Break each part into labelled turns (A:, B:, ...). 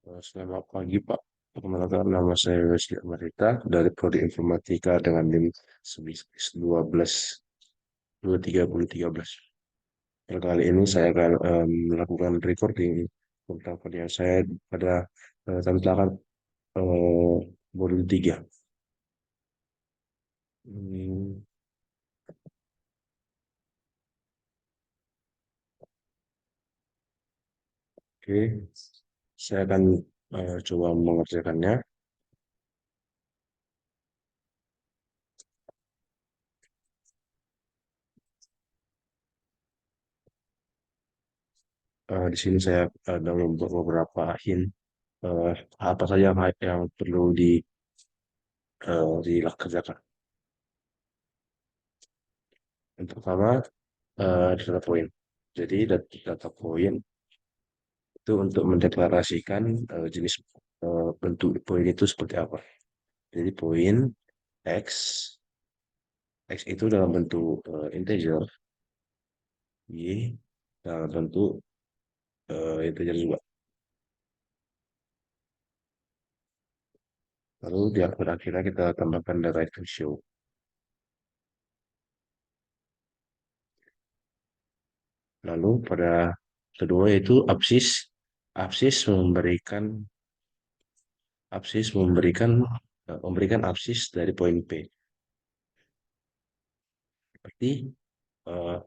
A: Selamat pagi Pak. Perkenalkan nama saya Wesley Amarita dari Prodi Informatika dengan NIM 12 Kali ini saya akan melakukan recording tentang pendidikan saya pada tentang eh, modul 3. Hmm, Oke, saya akan coba mengerjakannya. Di sini saya ada beberapa hint eh, apa saja yang perlu dikerjakan. Yang pertama, data point. Jadi data point itu untuk mendeklarasikan jenis bentuk poin itu seperti apa. Jadi poin X, X itu dalam bentuk integer, Y dalam bentuk integer juga. Lalu di akun akhirnya kita tambahkan data itu show. Lalu pada kedua yaitu absis. Absis memberikan memberikan absis dari poin P. Berarti eh,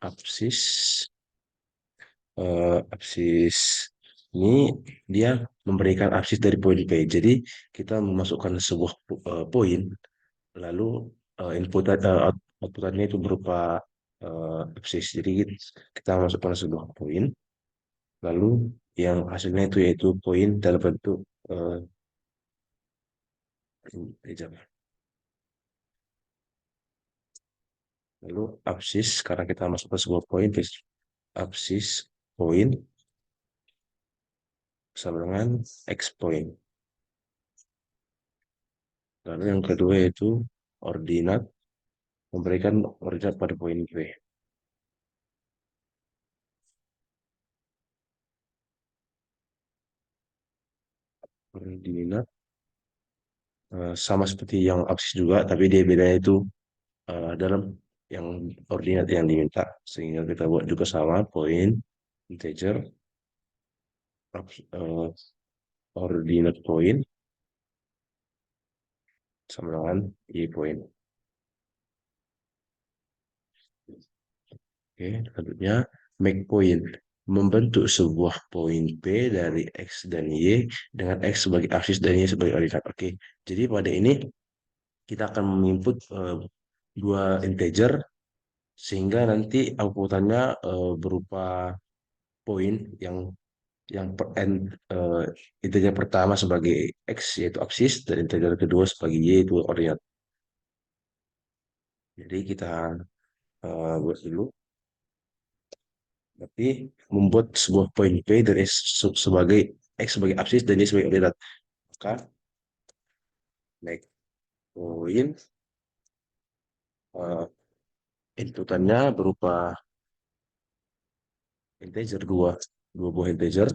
A: absis absis ini dia memberikan absis dari poin P. Jadi kita memasukkan sebuah poin, lalu outputannya itu berupa absis. Jadi kita masukkan sebuah poin, lalu yang hasilnya itu yaitu poin dalam bentuk uh, integer. Lalu absis karena kita masukkan sebuah poin, absis poin sama dengan x poin. Lalu yang kedua yaitu ordinat memberikan ordinat pada poin P. Ordinat sama seperti yang absis juga, tapi dia bedanya itu dalam yang ordinat yang diminta. Sehingga kita buat juga sama poin integer eh, ordinat poin sama dengan y poin. Oke, selanjutnya make point membentuk sebuah poin P dari X dan Y dengan X sebagai aksis dan Y sebagai ordinat. Oke, jadi pada ini kita akan menginput dua integer sehingga nanti outputannya berupa poin yang yang integer pertama sebagai X yaitu absis dan integer kedua sebagai Y itu ordinat. Jadi kita buat dulu. Tapi membuat sebuah poin P dari sebagai X sebagai absis dan Y sebagai ordinat. Maka make poin uh, inputannya berupa integer dua buah integer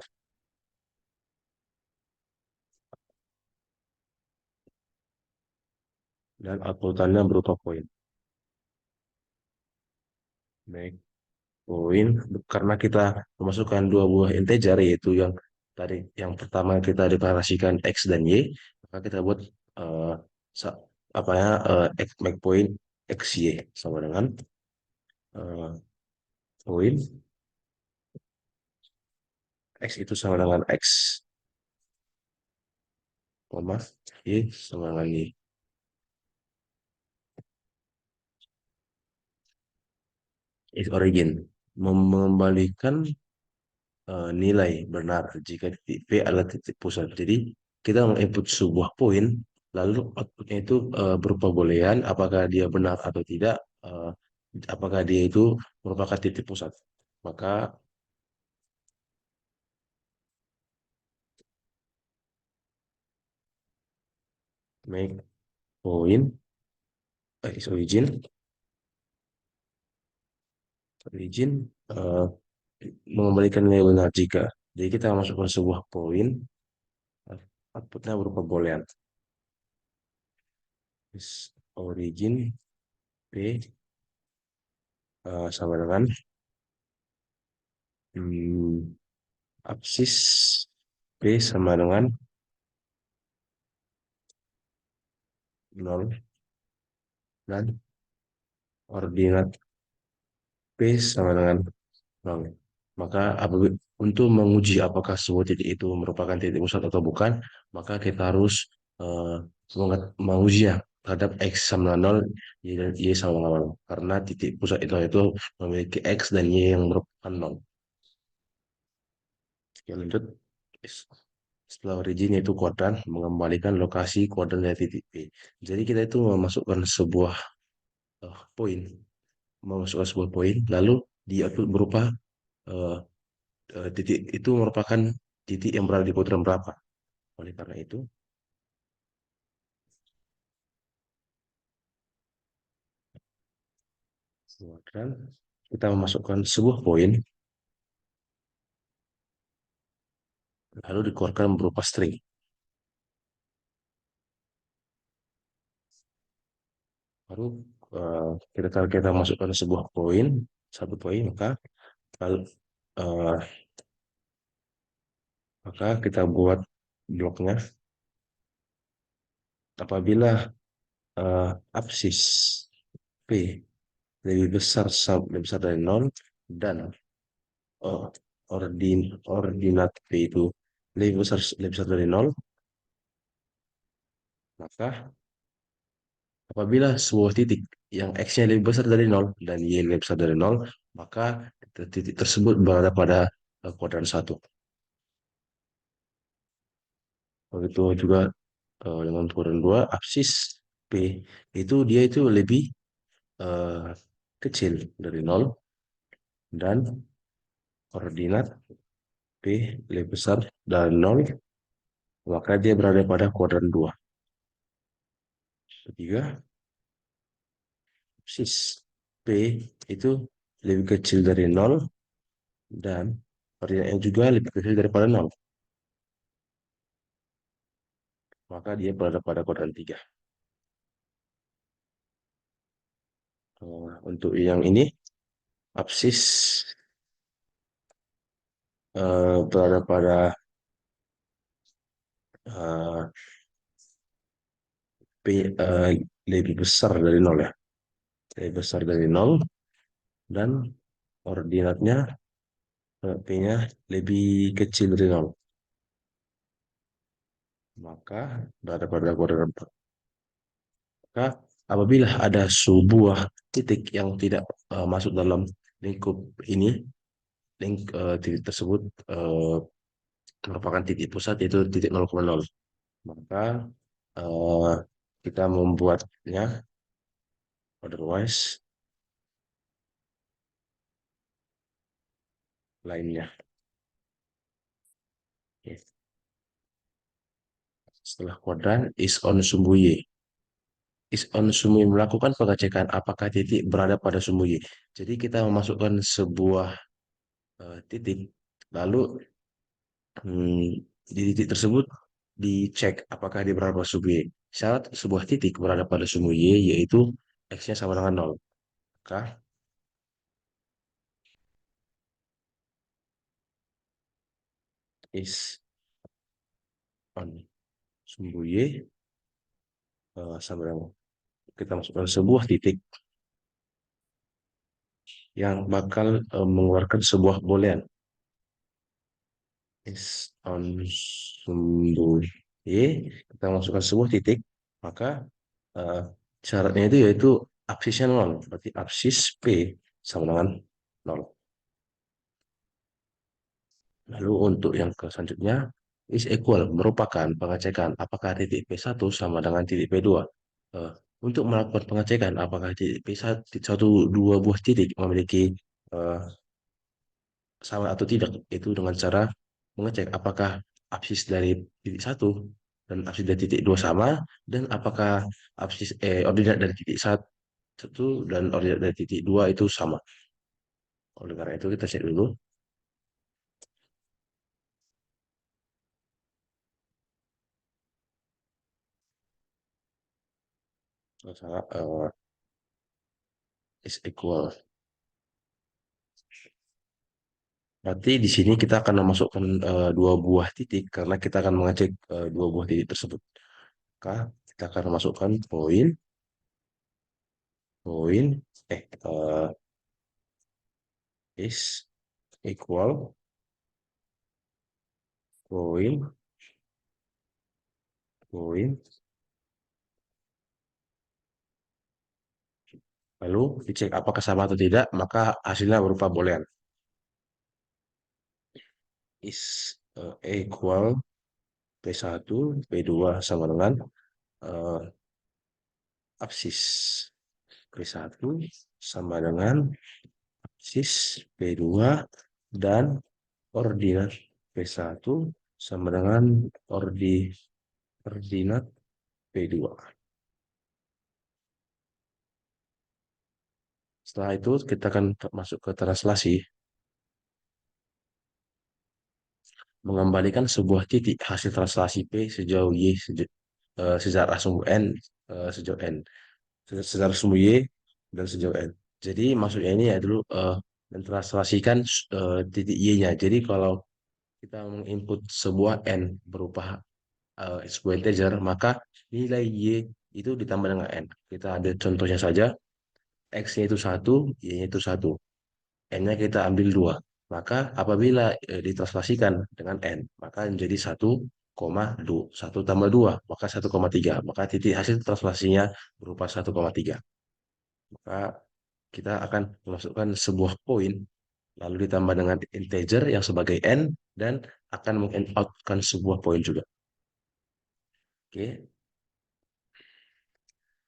A: dan outputannya berupa poin. Make poin karena kita memasukkan dua buah integer yaitu yang tadi yang pertama kita deklarasikan X dan Y, maka kita buat uh, apa ya make point XY sama dengan uh, poin X itu sama dengan X, koma, Y sama dengan Y. Is origin. Mengembalikan nilai benar jika titik P adalah titik pusat. Jadi kita menginput sebuah poin, lalu outputnya itu berupa boolean, apakah dia benar atau tidak, apakah dia itu merupakan titik pusat. Maka make point is origin Origin mengembalikan nilai benar jika. Jadi kita masukkan sebuah poin, outputnya berupa boolean. Origin P sama dengan hmm, absis P sama dengan 0 dan ordinat P sama dengan 0. Maka untuk menguji apakah sebuah titik itu merupakan titik pusat atau bukan, maka kita harus eh, mengujinya terhadap X sama dengan 0, Y dan Y sama dengan 0. Karena titik pusat itu memiliki X dan Y yang merupakan 0. Oke, lanjut. Setelah origin yaitu kuadran, mengembalikan lokasi kuadran dari titik P. Jadi kita itu memasukkan sebuah poin, memasukkan sebuah poin, lalu di output berupa eh, titik itu merupakan titik yang berada di kuadran berapa. Oleh karena itu, kuadran kita memasukkan sebuah poin, lalu dikeluarkan berupa string. Baru kita masukkan sebuah poin, satu poin, lalu eh, maka kita buat bloknya apabila absis P lebih besar dari nol dan oh, ordinat P itu lebih besar dari nol, maka apabila sebuah titik yang X-nya lebih besar dari nol dan Y lebih besar dari nol, maka titik tersebut berada pada kuadran satu. Begitu juga dengan kuadran 2, absis P itu lebih eh, kecil dari nol dan koordinat P lebih besar dari nol, maka dia berada pada kuadran 2. Ketiga, absis P itu lebih kecil dari nol dan koordinatnya juga lebih kecil daripada nol, maka dia berada pada kuadran 3. Untuk yang ini, absis berada pada eh, P lebih besar dari nol ya. Lebih besar dari nol dan koordinatnya P-nya lebih kecil dari nol. Maka berada pada kuadran 4. Maka apabila ada sebuah titik yang tidak masuk dalam lingkup ini, titik tersebut eh, merupakan titik pusat yaitu titik 0,0. Maka eh, kita membuatnya otherwise lainnya. Oke. Setelah kuadran is on sumbu Y. Is on sumbu Y melakukan pengecekan apakah titik berada pada sumbu Y. Jadi kita memasukkan sebuah titik, lalu di titik tersebut dicek apakah dia berada pada sumbu Y. Syarat sebuah titik berada pada sumbu Y yaitu X-nya sama dengan 0. Maka is on sumbu Y sama dengan kita masukkan sebuah titik yang bakal mengeluarkan sebuah boolean. Is on sumbu Y, kita masukkan sebuah titik, maka eh, syaratnya itu yaitu absisnya 0. Berarti absis P sama dengan 0. Lalu untuk yang selanjutnya, is equal merupakan pengecekan apakah titik P1 sama dengan titik P2. Eh, untuk melakukan pengecekan apakah titik P1 dua buah titik memiliki eh, sama atau tidak, itu dengan cara mengecek apakah absis dari titik satu dan absis dari titik dua sama, dan apakah ordinat dari titik satu dan ordinat dari titik dua itu sama. Oleh karena itu kita cek dulu. Salah, is equal. Berarti di sini kita akan memasukkan dua buah titik karena kita akan mengecek dua buah titik tersebut. Maka kita akan masukkan poin, poin, is equal, poin, poin. Lalu dicek apakah sama atau tidak, maka hasilnya berupa boolean. Is equal P1, P2 sama dengan eh, absis. P1 sama dengan absis P2 dan ordinat P1 sama dengan ordinat P2. Setelah itu kita akan masuk ke translasi, mengembalikan sebuah titik hasil translasi P sejauh Y sejarah sumbu N sejauh N. Sejarah sumbu Y dan sejauh N. Jadi maksudnya ini ya dulu mentranslasikan titik Y-nya. Jadi kalau kita menginput sebuah N berupa sebuah integer, maka nilai Y itu ditambah dengan N. Kita ambil contohnya saja, X-nya itu 1, Y-nya itu 1. N-nya kita ambil 2. Maka apabila ditranslasikan dengan N, maka menjadi 1,2. 1 tambah 2, maka 1,3. Maka titik hasil translasinya berupa 1,3. Maka kita akan memasukkan sebuah poin, lalu ditambah dengan integer yang sebagai N, dan akan meng-outkan sebuah poin juga. Oke,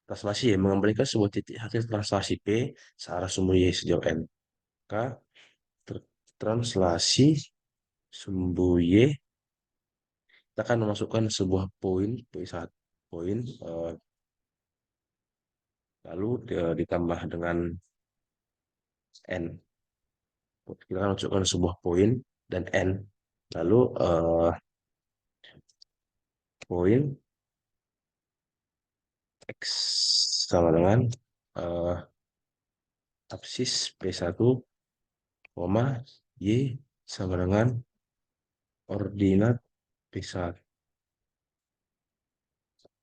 A: translasi Y mengembalikan sebuah titik hasil translasi P searah sumbu Y sejauh N. Maka translasi sumbu Y, kita akan memasukkan sebuah poin P1 poin lalu ditambah dengan N. Kita akan masukkan sebuah poin dan N. Lalu poin X sama dengan eh, absis P1, koma, Y sama dengan ordinat P1.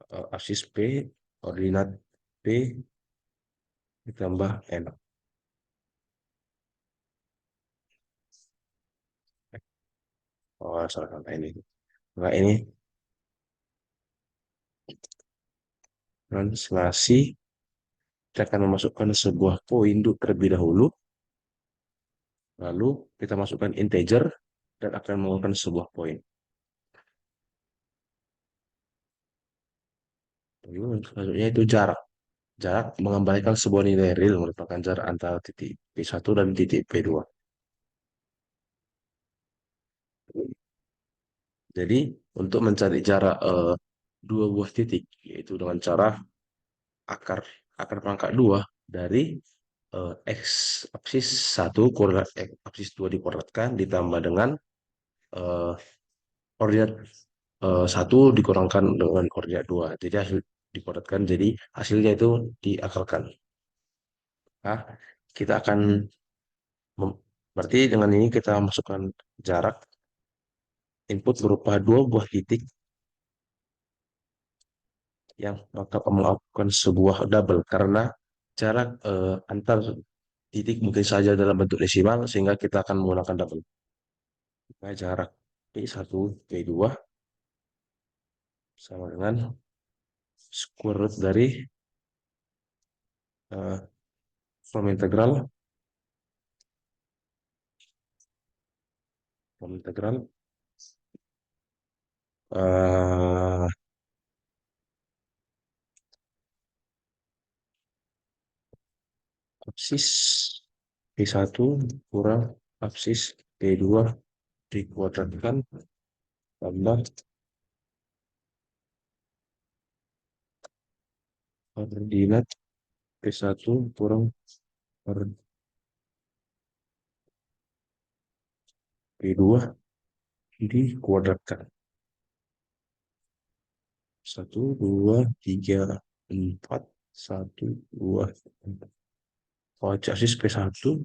A: Absis P, ordinat P ditambah N. Oh, salah kata ini. Nah, ini translasi. Kita akan memasukkan sebuah poin terlebih dahulu. Lalu kita masukkan integer dan akan mengeluarkan sebuah poin. Lalu selanjutnya itu jarak. Jarak mengembalikan sebuah nilai real merupakan jarak antara titik P1 dan titik P2. Jadi untuk mencari jarak dua buah titik, yaitu dengan cara akar akar pangkat 2 dari X absis 1 koordinat X absis 2 dikuadratkan ditambah dengan eh, koordinat 1 dikurangkan dengan koordinat 2. Jadi hasil dikuadratkan, jadi hasilnya itu diakarkan. Nah, kita akan berarti dengan ini kita masukkan jarak input berupa dua buah titik yang bakal melakukan sebuah double karena jarak antar titik mungkin saja dalam bentuk desimal sehingga kita akan menggunakan double. Nah, jarak P1, P2 sama dengan square root dari eh, from integral eh, absis P1 kurang absis P2 dikuadratkan tambah ordinat P1 kurang P2 dikuadratkan. 1, 2, 3, 4. 1, 2, 4. Oh, chassis P1, 2,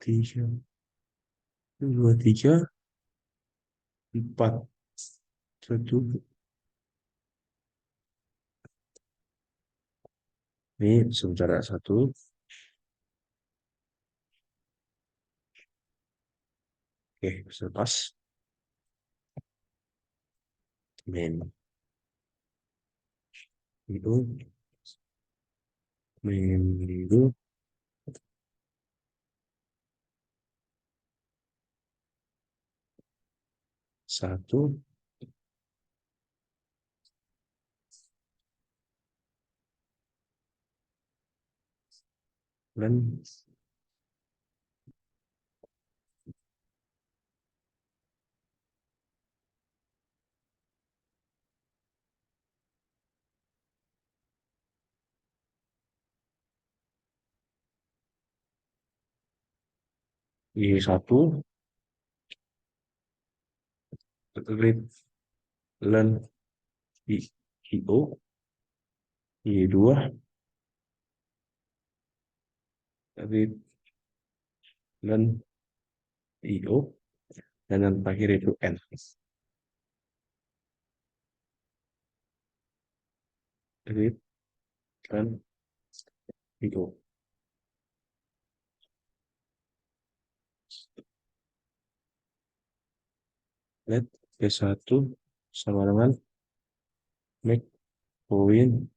A: 3, 4. Ini sementara satu. Oke, bisa pas. Main itu, main itu 1 dan I1 read learn IO, I2 read learn IO, dan yang terakhir itu N. Read learn IO. Let P1 sama dengan make point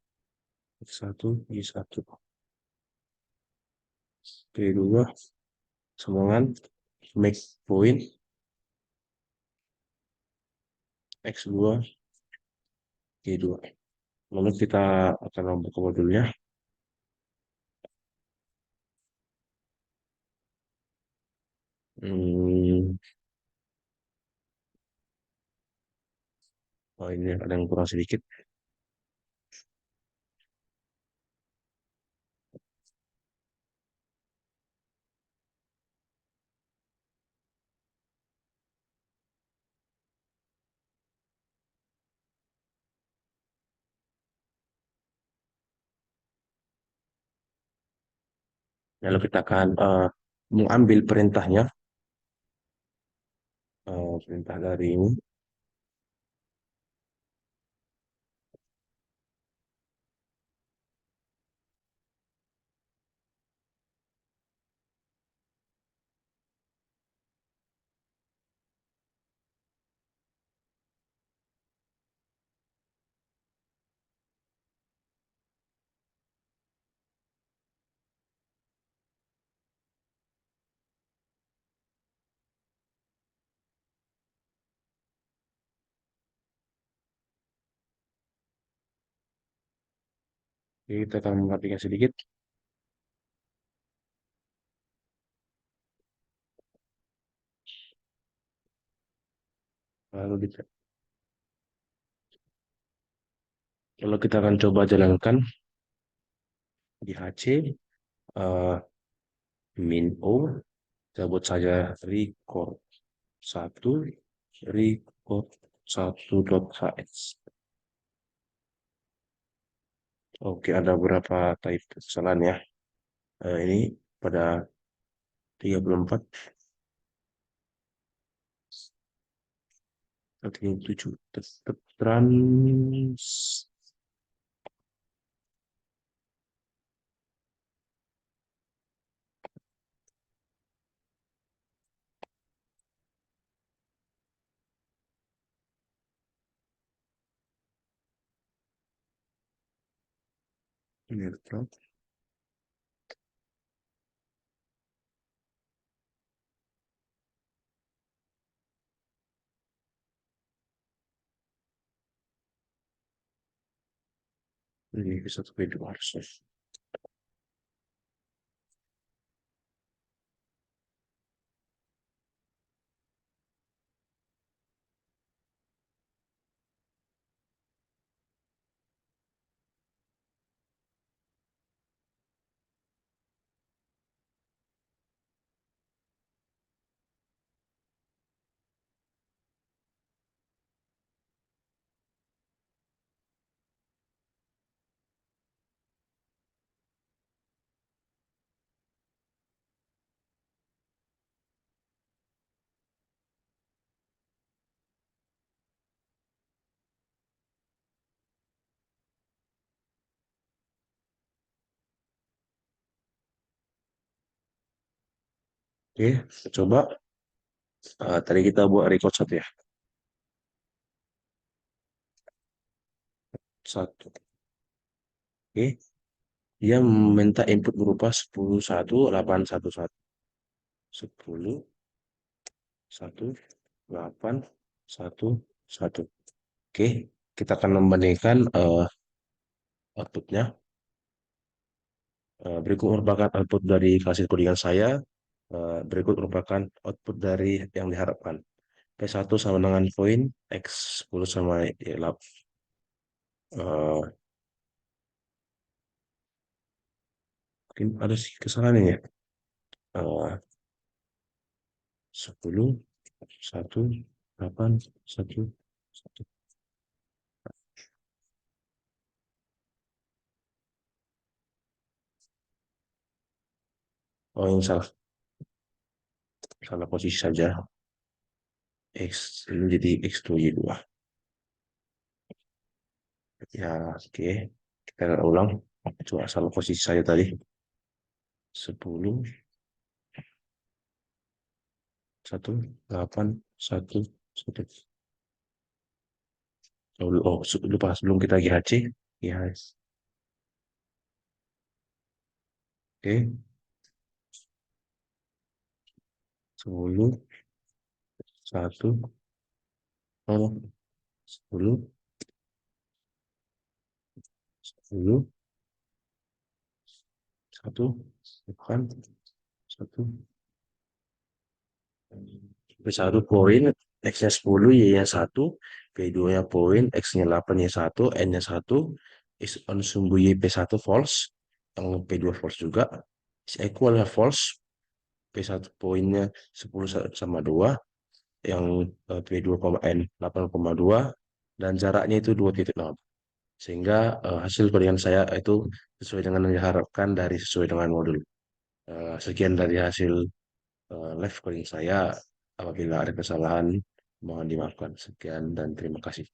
A: X1 I1. P2 sama dengan make point X2 Y2. Lalu kita akan membuka modulnya. Hmm, oh ini ada yang kurang sedikit. Lalu kita akan mengambil perintahnya, perintah dari ini. Jadi kita akan memperhatikan sedikit. Lalu kita, lalu kita akan coba jalankan di HC, eh, min O, sebut saja record 1, record 1.hx. Oke, ada beberapa type kesalahan ya. Ini pada 34, 37, tetap trans. Ini trans. Ini satu video harusnya. Oke, coba tadi kita buat record satu ya. Satu. Oke, dia meminta input berupa 10, 1, 8, 1, 1. 10, 1, 8, 1, 1. Oke, kita akan membandingkan outputnya. Berikut merupakan output dari hasil codingan saya. Berikut merupakan output dari yang diharapkan. P1 sama dengan poin, X10 sama Y8. Mungkin ada sih kesalahan ini ya. Eh, 10, 1, 8, 1, 1. Oh, yang salah. Salah posisi saja. X ini jadi X2Y2. Ya, oke. Kita ulang. Coba salah posisi saya tadi. 10, 1, 8, 1, 1. Lupa sebelum kita GHC. GHS. Oke. 10, 1, oh, 10, 10, 1, 8, 1. P1 poin, X-nya 10, Y-nya 1, P2-nya poin, X-nya 8, Y1, N-nya 1, is on sumbu Y P1 false, yang P2 false juga, is equal nya false, P1 poinnya 10 sama 2, yang P2, N 8,2, dan jaraknya itu 2,0. Sehingga hasil codingan saya itu sesuai dengan yang diharapkan dari sesuai dengan modul. Sekian dari hasil live coding saya. Apabila ada kesalahan, mohon dimaafkan. Sekian dan terima kasih.